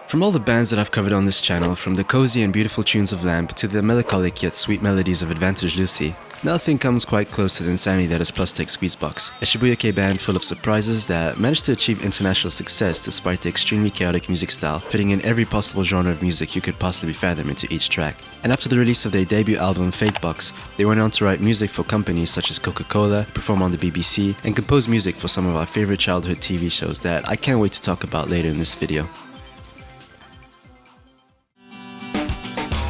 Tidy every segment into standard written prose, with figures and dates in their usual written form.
From all the bands that I've covered on this channel, from the cozy and beautiful tunes of Lamp to the melancholic yet sweet melodies of Advantage Lucy, nothing comes quite close to the insanity that is Plastic Squeezebox, a Shibuya-kei band full of surprises that managed to achieve international success despite the extremely chaotic music style, fitting in every possible genre of music you could possibly fathom into each track. And after the release of their debut album Fakebox, they went on to write music for companies such as Coca-Cola, perform on the BBC, and compose music for some of our favorite childhood TV shows that I can't wait to talk about later in this video.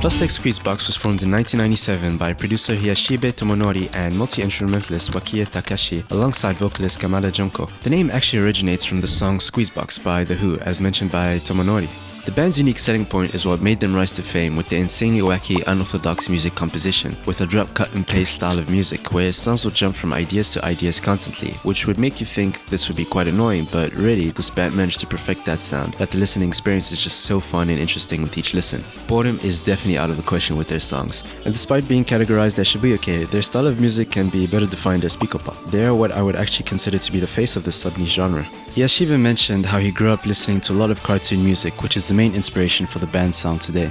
Plastic Squeezebox was formed in 1997 by producer Hiyashibe Tomonori and multi-instrumentalist Wakie Takashi alongside vocalist Kamada Junko. The name actually originates from the song Squeezebox by The Who, as mentioned by Tomonori. The band's unique selling point is what made them rise to fame with their insanely wacky, unorthodox music composition, with a drop, cut and paste style of music where songs will jump from ideas to ideas constantly, which would make you think this would be quite annoying, but really, this band managed to perfect that sound, that the listening experience is just so fun and interesting with each listen. Boredom is definitely out of the question with their songs, and despite being categorized as Shibuya-kei, their style of music can be better defined as Picopop. They are what I would actually consider to be the face of this sub-niche genre. Hiyashibe mentioned how he grew up listening to a lot of cartoon music, which is the main inspiration for the band's sound today.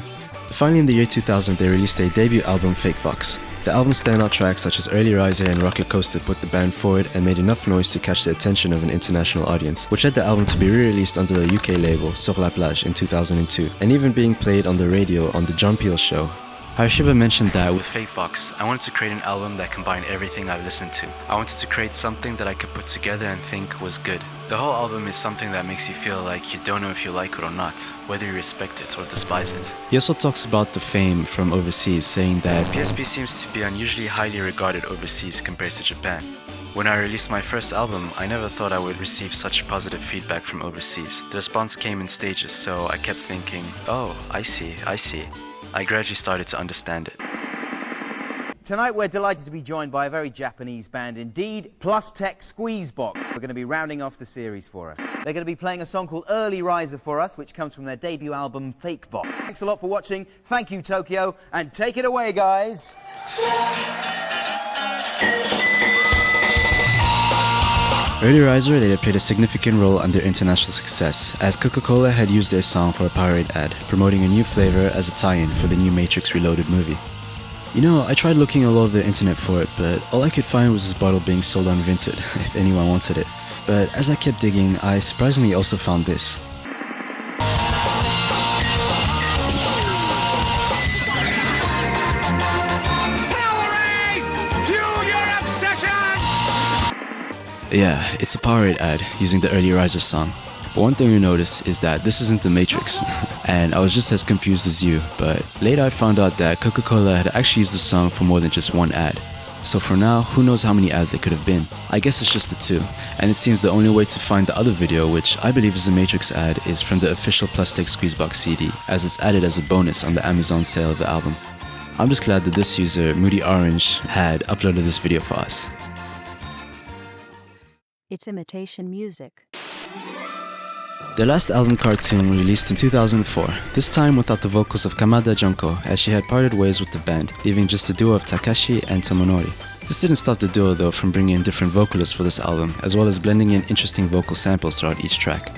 Finally, in the year 2000, they released their debut album Fakebox. The album's standout tracks such as Early Riser and Rocket Coaster put the band forward and made enough noise to catch the attention of an international audience, which led the album to be re-released under the UK label Sur la Plage in 2002, and even being played on the radio on The John Peel Show. Hiyashibe mentioned that with Fakebox, I wanted to create an album that combined everything I've listened to. I wanted to create something that I could put together and think was good. The whole album is something that makes you feel like you don't know if you like it or not, whether you respect it or despise it. He also talks about the fame from overseas, saying that PSP seems to be unusually highly regarded overseas compared to Japan. When I released my first album, I never thought I would receive such positive feedback from overseas. The response came in stages, so I kept thinking, oh, I see. I gradually started to understand it. Tonight we're delighted to be joined by a very Japanese band indeed, Plastic Squeezebox. We're going to be rounding off the series for us. They're going to be playing a song called Early Riser for us, which comes from their debut album Fakebox. Thanks a lot for watching. Thank you, Tokyo, and take it away, guys. Early Riser later played a significant role in their international success, as Coca-Cola had used their song for a Powerade ad, promoting a new flavor as a tie-in for the new Matrix Reloaded movie. You know, I tried looking all over the internet for it, but all I could find was this bottle being sold on Vinted, if anyone wanted it. But as I kept digging, I surprisingly also found this. Yeah, it's a Powerade ad using the Early Riser song. But one thing you notice is that this isn't the Matrix, and I was just as confused as you, but later I found out that Coca-Cola had actually used the song for more than just one ad. So for now, who knows how many ads they could have been. I guess it's just the two, and it seems the only way to find the other video, which I believe is the Matrix ad, is from the official Plastic Squeezebox CD, as it's added as a bonus on the Amazon sale of the album. I'm just glad that this user, Moody Orange, had uploaded this video for us. It's imitation music. Their last album, Cartoon, released in 2004, this time without the vocals of Kamada Junko, as she had parted ways with the band, leaving just a duo of Takashi and Tomonori. This didn't stop the duo though from bringing in different vocalists for this album, as well as blending in interesting vocal samples throughout each track.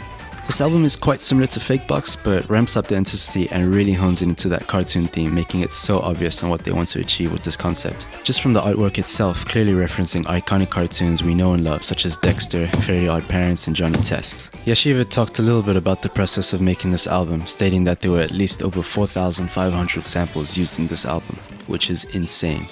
This album is quite similar to Fakebox, but ramps up the intensity and really hones it into that cartoon theme, making it so obvious on what they want to achieve with this concept. Just from the artwork itself, clearly referencing iconic cartoons we know and love, such as Dexter, Fairly Odd Parents, and Johnny Test. Hiyashibe talked a little bit about the process of making this album, stating that there were at least over 4,500 samples used in this album, which is insane.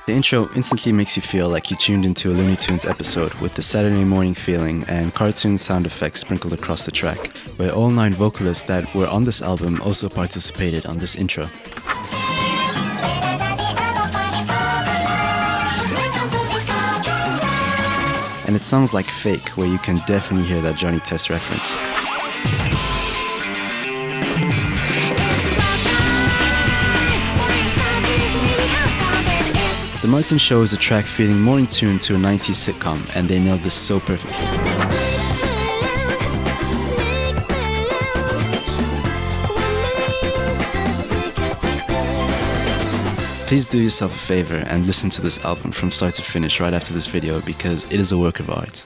The intro instantly makes you feel like you tuned into a Looney Tunes episode with the Saturday morning feeling and cartoon sound effects sprinkled across the track, where all 9 vocalists that were on this album also participated on this intro. And it sounds like Fake, where you can definitely hear that Johnny Test reference. The Martin Show is a track feeling more in tune to a 90s sitcom, and they nailed this so perfectly. Please do yourself a favor and listen to this album from start to finish right after this video, because it is a work of art.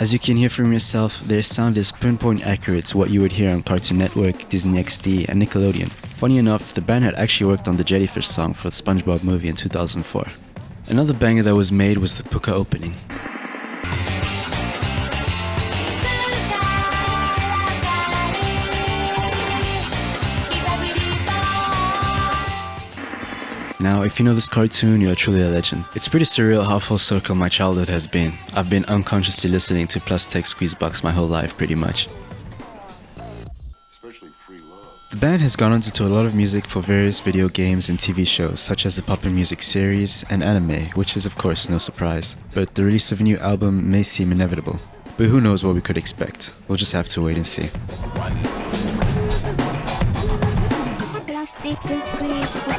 As you can hear from yourself, their sound is pinpoint accurate to what you would hear on Cartoon Network, Disney XD, and Nickelodeon. Funny enough, the band had actually worked on the Jellyfish song for the SpongeBob movie in 2004. Another banger that was made was the Puka opening. Now, if you know this cartoon, you're truly a legend. It's pretty surreal how full circle my childhood has been. I've been unconsciously listening to Plus Tech Squeezebox my whole life, pretty much. The band has gone on to do a lot of music for various video games and TV shows, such as the Pop and Music series and anime, which is of course no surprise. But the release of a new album may seem inevitable. But who knows what we could expect. We'll just have to wait and see. Plastic squeeze.